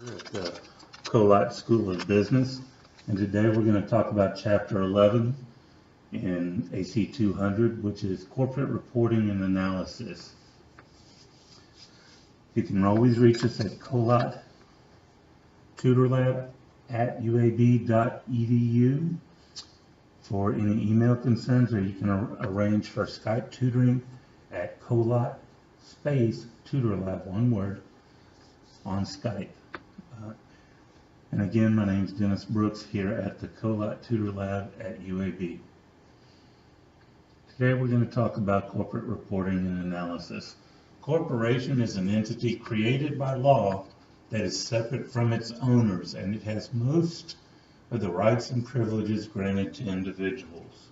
Here at the Colot School of Business, and today we're going to talk about Chapter 11 in AC 200, which is Corporate Reporting and Analysis. You can always reach us at Colot Tutor Lab at uab.edu for any email concerns, or you can arrange for Skype tutoring at Colot space Tutor Lab, one word, on Skype. And again, my name is Dennis Brooks here at the Colot Tutor Lab at UAB. Today we're going to talk about corporate reporting and analysis. Corporation is an entity created by law that is separate from its owners, and it has most of the rights and privileges granted to individuals.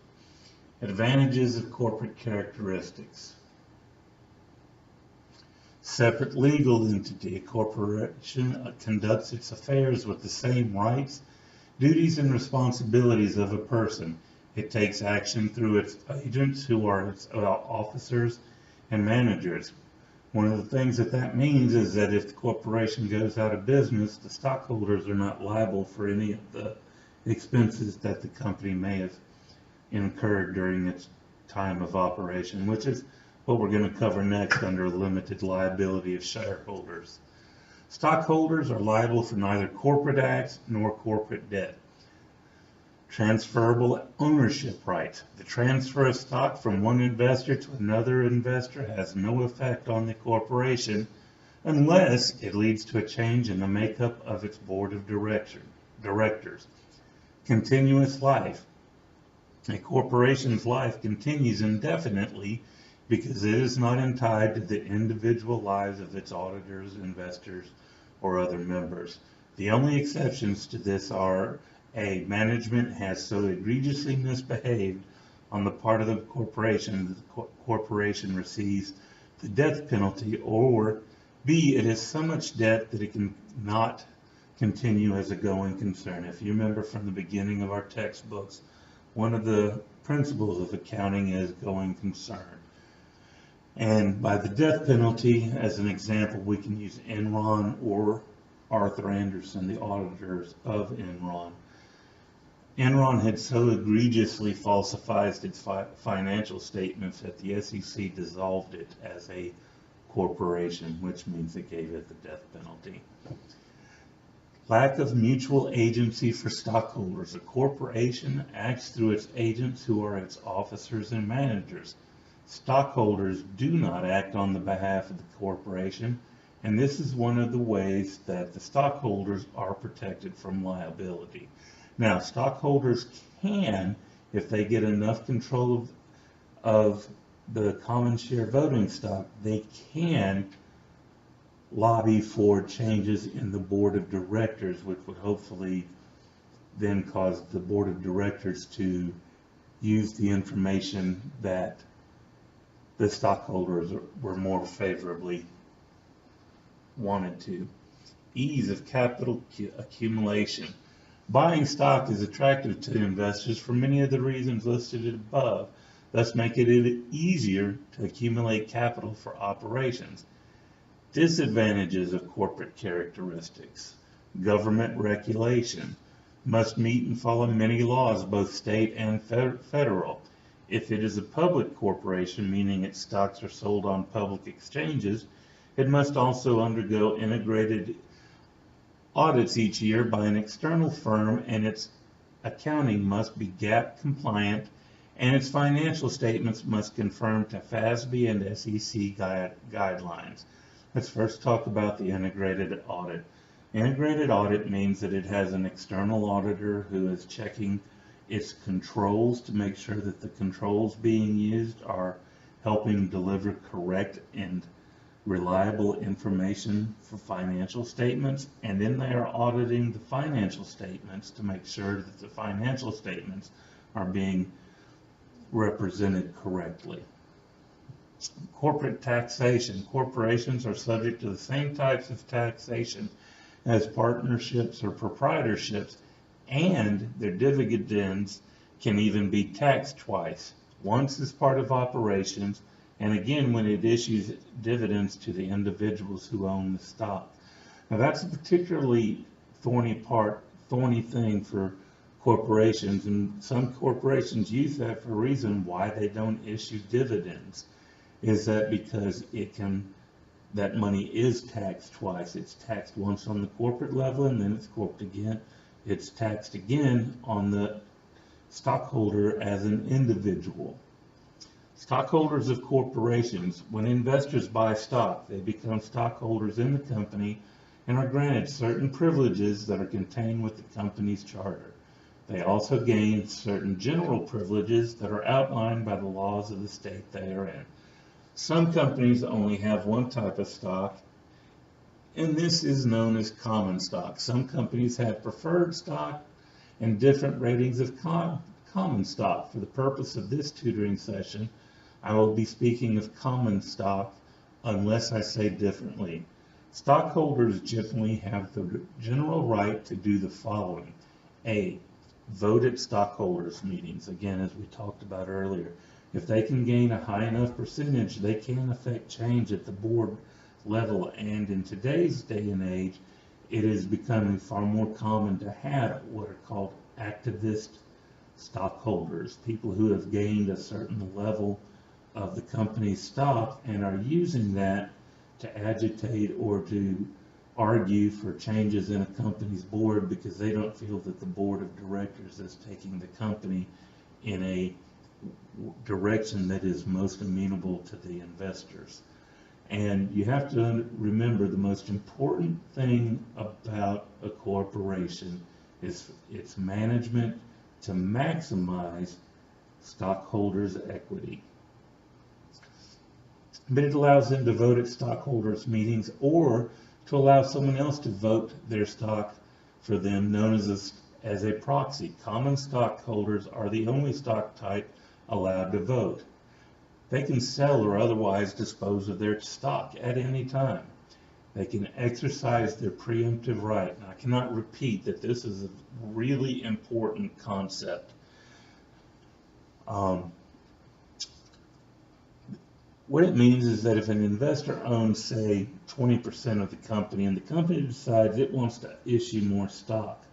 Advantages of corporate characteristics. Separate legal entity. A corporation conducts its affairs with the same rights, duties, and responsibilities of a person. It takes action through its agents, who are its officers and managers. One of the things that means is that if the corporation goes out of business, the stockholders are not liable for any of the expenses that the company may have incurred during its time of operation, which is what we're going to cover next under limited liability of shareholders. Stockholders are liable for neither corporate acts nor corporate debt. Transferable ownership rights. The transfer of stock from one investor to another investor has no effect on the corporation unless it leads to a change in the makeup of its board of directors. Continuous life. A corporation's life continues indefinitely because it is not tied to the individual lives of its auditors, investors, or other members. The only exceptions to this are: A, management has so egregiously misbehaved on the part of the corporation that the corporation receives the death penalty, or B, it has so much debt that it cannot continue as a going concern. If you remember from the beginning of our textbooks, one of the principles of accounting is going concern. And by the death penalty, as an example, we can use Enron or Arthur Andersen, the auditors of Enron. Enron had so egregiously falsified its financial statements that the SEC dissolved it as a corporation, which means it gave it the death penalty. Lack of mutual agency for stockholders. A corporation acts through its agents, who are its officers and managers. Stockholders do not act on the behalf of the corporation, and this is one of the ways that the stockholders are protected from liability. Now, stockholders can, if they get enough control of the common share voting stock, they can lobby for changes in the board of directors, which would hopefully then cause the board of directors to use the information that the stockholders were more favorably wanted to. Ease of capital accumulation. Buying stock is attractive to investors for many of the reasons listed above, thus making it easier to accumulate capital for operations. Disadvantages of corporate characteristics. Government regulation. Must meet and follow many laws, both state and federal. If it is a public corporation, meaning its stocks are sold on public exchanges, it must also undergo integrated audits each year by an external firm, and its accounting must be GAAP compliant, and its financial statements must conform to FASB and SEC guidelines. Let's first talk about the integrated audit. Integrated audit means that it has an external auditor who is checking its controls to make sure that the controls being used are helping deliver correct and reliable information for financial statements, and then they are auditing the financial statements to make sure that the financial statements are being represented correctly. Corporate taxation. Corporations are subject to the same types of taxation as partnerships or proprietorships, and their dividends can even be taxed twice. Once as part of operations, and again when it issues dividends to the individuals who own the stock. Now that's a particularly thorny thing for corporations, and some corporations use that for a reason why they don't issue dividends. Is that because that money is taxed twice. It's taxed once on the corporate level, and then it's taxed again on the stockholder as an individual. Stockholders of corporations, when investors buy stock, they become stockholders in the company and are granted certain privileges that are contained with the company's charter. They also gain certain general privileges that are outlined by the laws of the state they are in. Some companies only have one type of stock, and this is known as common stock. Some companies have preferred stock and different ratings of common stock. For the purpose of this tutoring session, I will be speaking of common stock unless I say differently. Stockholders generally have the general right to do the following. A, vote at stockholders meetings. Again, as we talked about earlier, if they can gain a high enough percentage, they can affect change at the board level. And in today's day and age, it is becoming far more common to have what are called activist stockholders, people who have gained a certain level of the company's stock and are using that to agitate or to argue for changes in a company's board because they don't feel that the board of directors is taking the company in a direction that is most amenable to the investors. And you have to remember the most important thing about a corporation is its management to maximize stockholders' equity. But it allows them to vote at stockholders meetings or to allow someone else to vote their stock for them, known as a proxy. Common stockholders are the only stock type allowed to vote. They can sell or otherwise dispose of their stock at any time. They can exercise their preemptive right. And I cannot repeat that this is a really important concept. What it means is that if an investor owns, say, 20% of the company and the company decides it wants to issue more stock,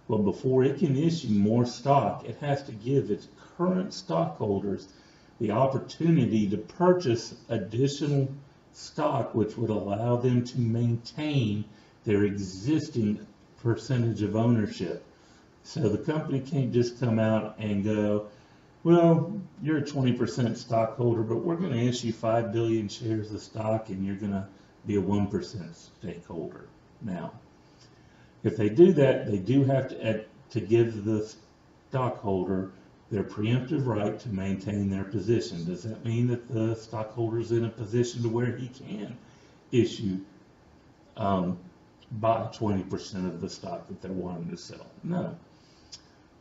well, before it can issue more stock, it has to give its current stockholders the opportunity to purchase additional stock, which would allow them to maintain their existing percentage of ownership. So the company can't just come out and go, well, you're a 20% stockholder, but we're going to issue 5 billion shares of stock and you're going to be a 1% stakeholder. Now, if they do that, they do have to give the stockholder their preemptive right to maintain their position. Does that mean that the stockholder's in a position to where he can issue buy 20% of the stock that they're wanting to sell? No.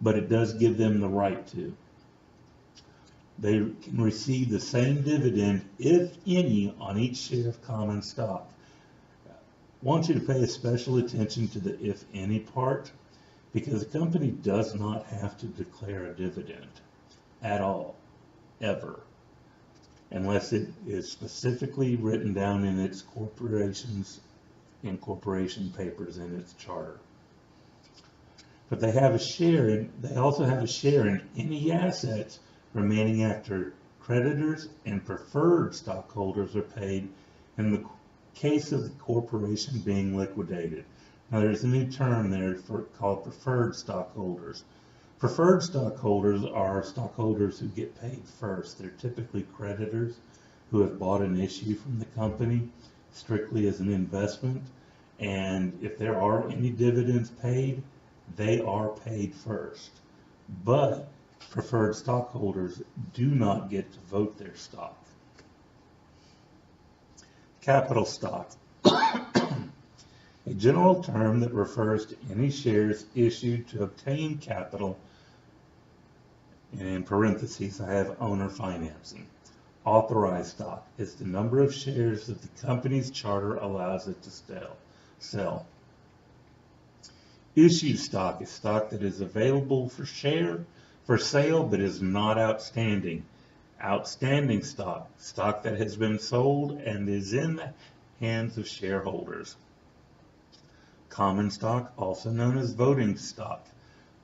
But it does give them the right to. They can receive the same dividend, if any, on each share of common stock. I want you to pay special attention to the if any part, because a company does not have to declare a dividend at all, ever, unless it is specifically written down in its incorporation papers in its charter. But they also have a share in any assets remaining after creditors and preferred stockholders are paid in the case of the corporation being liquidated. Now there's a new term there called preferred stockholders. Preferred stockholders are stockholders who get paid first. They're typically creditors who have bought an issue from the company strictly as an investment. And if there are any dividends paid, they are paid first. But preferred stockholders do not get to vote their stock. Capital stock. A general term that refers to any shares issued to obtain capital, and in parentheses I have owner financing. Authorized stock is the number of shares that the company's charter allows it to sell. Issued stock is stock that is available for sale but is not outstanding. Outstanding stock that has been sold and is in the hands of shareholders. Common stock, also known as voting stock.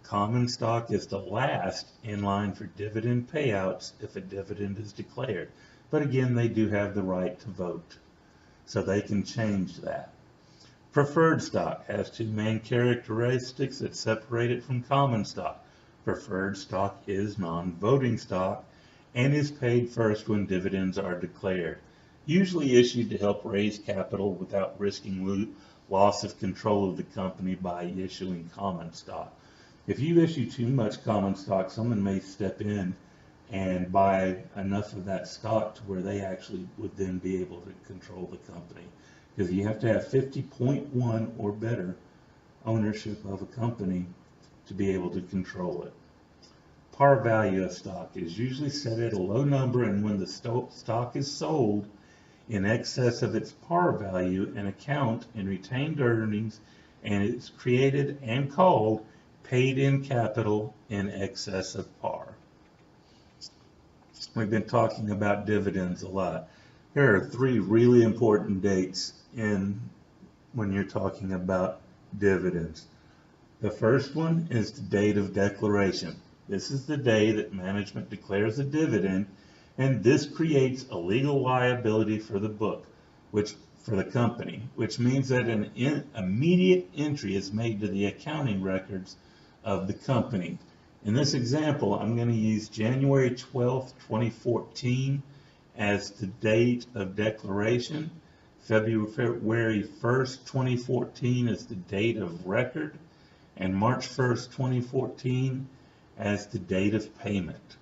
Common stock is the last in line for dividend payouts if a dividend is declared. But again, they do have the right to vote, so they can change that. Preferred stock has two main characteristics that separate it from common stock. Preferred stock is non-voting stock and is paid first when dividends are declared, usually issued to help raise capital without risking loss of control of the company by issuing common stock. If you issue too much common stock, someone may step in and buy enough of that stock to where they actually would then be able to control the company. Because you have to have 50.1 or better ownership of a company to be able to control it. Par value of stock is usually set at a low number, and when the stock is sold in excess of its par value, an account in retained earnings and it's created and called paid in capital in excess of par. We've been talking about dividends a lot. Here are three really important dates when you're talking about dividends. The first one is the date of declaration. This is the day that management declares a dividend, and this creates a legal liability for the book, for the company, which means that an immediate entry is made to the accounting records of the company. In this example, I'm going to use January 12th, 2014 as the date of declaration. February 1st, 2014 is the date of record, and March 1st, 2014 as the date of payment.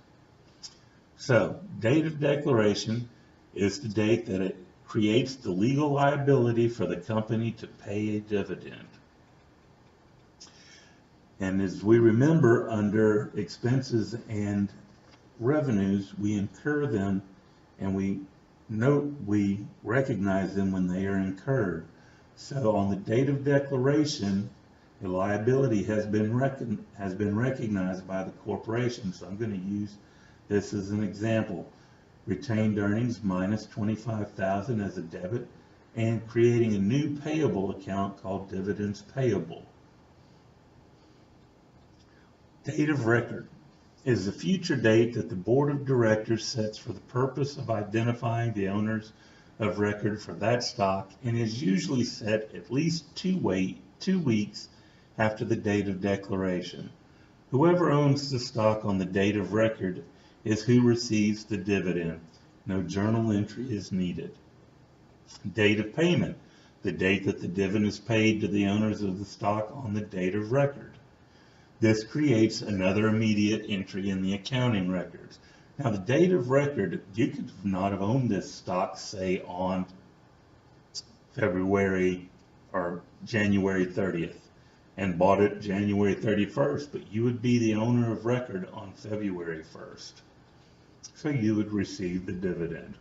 So, date of declaration is the date that it creates the legal liability for the company to pay a dividend. And as we remember, under expenses and revenues, we incur them and we recognize them when they are incurred. So on the date of declaration, the liability has been recognized by the corporation. So I'm going to use this as an example. Retained earnings minus $25,000 as a debit, and creating a new payable account called dividends payable. Date of record is the future date that the board of directors sets for the purpose of identifying the owners of record for that stock, and is usually set at least 2 weeks after the date of declaration. Whoever owns the stock on the date of record is who receives the dividend. No journal entry is needed. Date of payment, the date that the dividend is paid to the owners of the stock on the date of record. This creates another immediate entry in the accounting records. Now, the date of record, you could not have owned this stock, say, on February or January 30th and bought it January 31st, but you would be the owner of record on February 1st. So you would receive the dividend.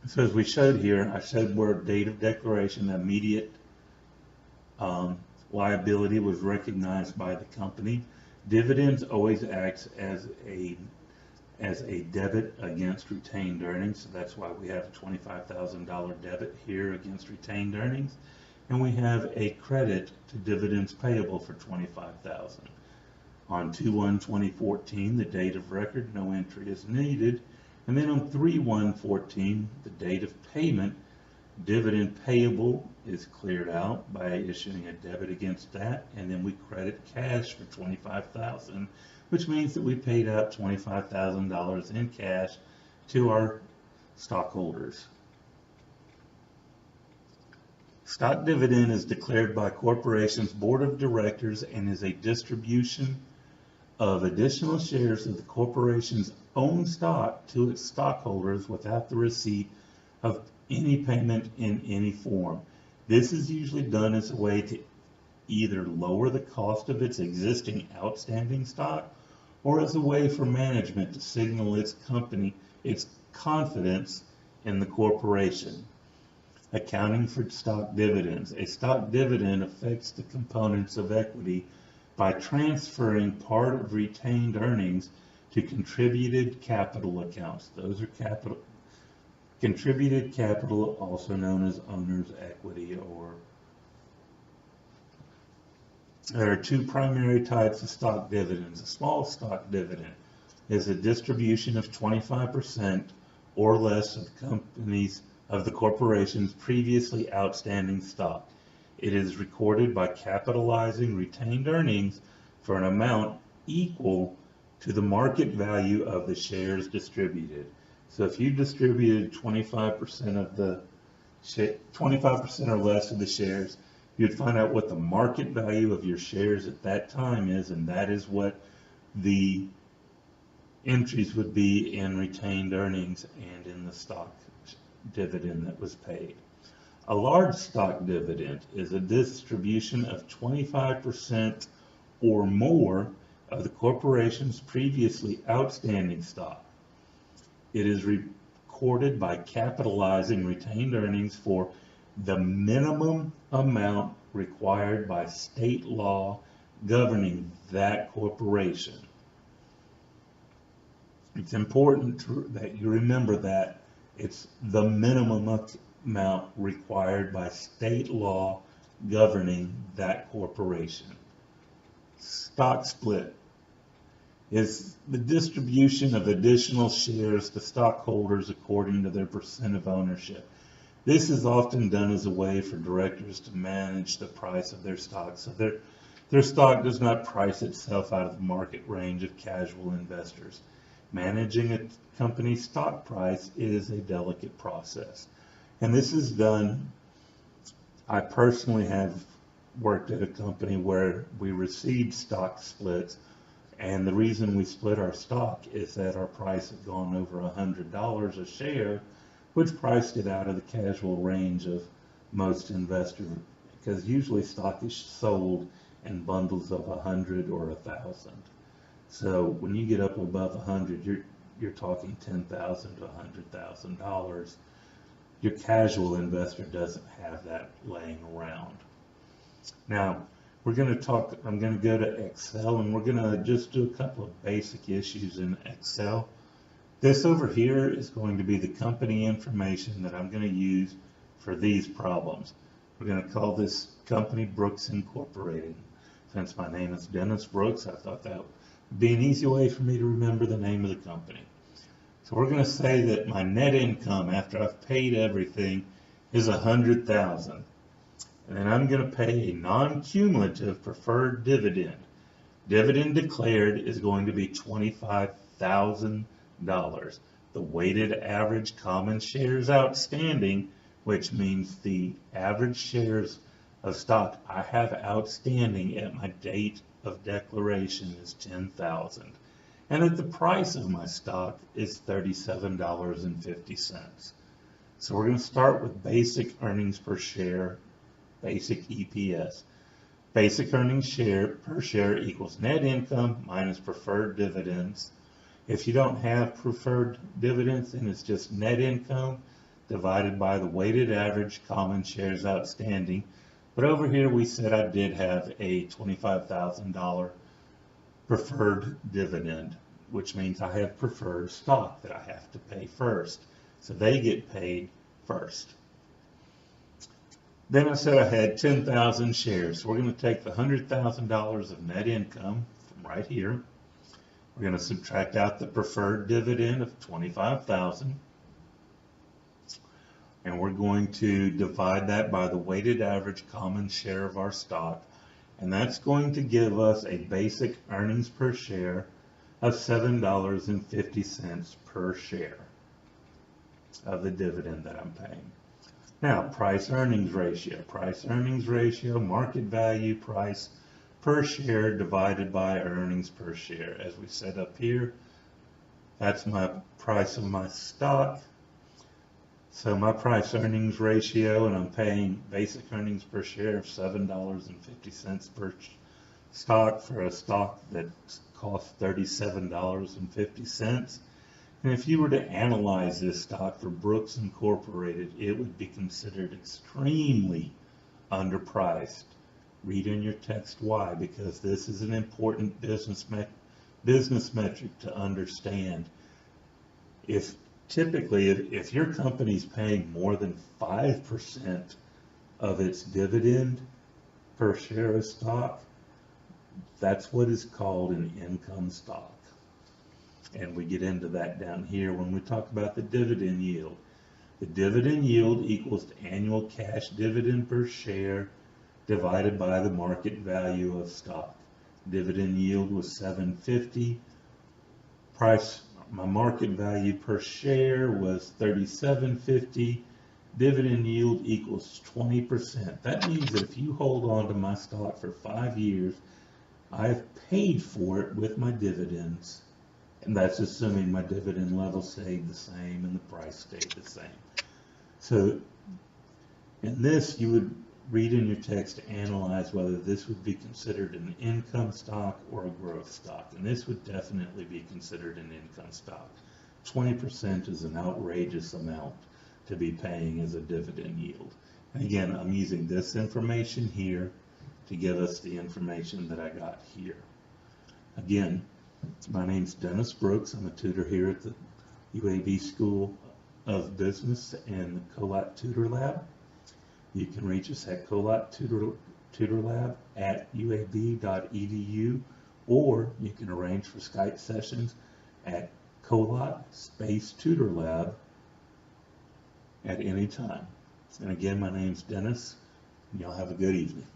So as we showed here, I showed where date of declaration, the immediate liability was recognized by the company. Dividends always acts as a debit against retained earnings. So that's why we have a $25,000 debit here against retained earnings. And we have a credit to dividends payable for $25,000. On 2/1/2014, the date of record, no entry is needed. And then on 3/1/14, the date of payment, dividend payable is cleared out by issuing a debit against that, and then we credit cash for $25,000, which means that we paid out $25,000 in cash to our stockholders. Stock dividend is declared by corporation's board of directors and is a distribution of additional shares of the corporation's own stock to its stockholders without the receipt of any payment in any form. This is usually done as a way to either lower the cost of its existing outstanding stock, or as a way for management to signal its confidence in the corporation. Accounting for stock dividends. A stock dividend affects the components of equity by transferring part of retained earnings to contributed capital accounts. Those are Contributed capital, also known as owner's equity, or there are two primary types of stock dividends. A small stock dividend is a distribution of 25% or less of the corporation's previously outstanding stock. It is recorded by capitalizing retained earnings for an amount equal to the market value of the shares distributed. So if you distributed 25% of the 25% or less of the shares, you'd find out what the market value of your shares at that time is, and that is what the entries would be in retained earnings and in the stock dividend that was paid. A large stock dividend is a distribution of 25% or more of the corporation's previously outstanding stock. It is recorded by capitalizing retained earnings for the minimum amount required by state law governing that corporation. It's important that you remember that it's the minimum amount required by state law governing that corporation. Stock split is the distribution of additional shares to stockholders according to their percent of ownership. This is often done as a way for directors to manage the price of their stock, so their stock does not price itself out of the market range of casual investors. Managing a company's stock price is a delicate process, and this is done. I personally have worked at a company where we received stock splits, and the reason we split our stock is that our price had gone over $100 a share, which priced it out of the casual range of most investors, because usually stock is sold in bundles of 100 or 1,000. So when you get up above 100, you're talking $10,000 to $100,000. Your casual investor doesn't have that laying around. Now, I'm going to go to Excel, and we're going to just do a couple of basic issues in Excel. This over here is going to be the company information that I'm going to use for these problems. We're going to call this company Brooks Incorporated. Since my name is Dennis Brooks, I thought that would be an easy way for me to remember the name of the company. So we're going to say that my net income after I've paid everything is $100,000. And then I'm going to pay a non-cumulative preferred dividend. Dividend declared is going to be $25,000. The weighted average common shares outstanding, which means the average shares of stock I have outstanding at my date of declaration, is 10,000. And that the price of my stock is $37.50. So we're going to start with basic earnings per share, basic EPS. Basic earnings per share equals net income minus preferred dividends. If you don't have preferred dividends, then it's just net income divided by the weighted average common shares outstanding. But over here we said I did have a $25,000 preferred dividend, which means I have preferred stock that I have to pay first. So they get paid first. Then I said I had 10,000 shares. So we're going to take the $100,000 of net income from right here. We're going to subtract out the preferred dividend of $25,000. And we're going to divide that by the weighted average common share of our stock. And that's going to give us a basic earnings per share of $7.50 per share of the dividend that I'm paying. Now, price earnings ratio. Price earnings ratio, market value price per share divided by earnings per share. As we said up here, that's my price of my stock. So my price earnings ratio, and I'm paying basic earnings per share of $7.50 per stock for a stock that costs $37.50. And if you were to analyze this stock for Brooks Incorporated, it would be considered extremely underpriced. Read in your text why, because this is an important business metric to understand. If typically, if your company's paying more than 5% of its dividend per share of stock, that's what is called an income stock. And we get into that down here when we talk about the dividend yield. The dividend yield equals the annual cash dividend per share divided by the market value of stock. Dividend yield was $7.50. My market value per share was $37.50. Dividend yield equals 20%. That means that if you hold on to my stock for 5 years, I've paid for it with my dividends. And that's assuming my dividend level stayed the same and the price stayed the same. So in this, you would read in your text to analyze whether this would be considered an income stock or a growth stock. And this would definitely be considered an income stock. 20% is an outrageous amount to be paying as a dividend yield. And again, I'm using this information here to give us the information that I got here. Again, my name's Dennis Brooks. I'm a tutor here at the UAB School of Business and the COLAT Tutor Lab. You can reach us at colattutorlab@uab.edu, or you can arrange for Skype sessions at colat_tutorlab at any time. And again, my name's Dennis, and y'all have a good evening.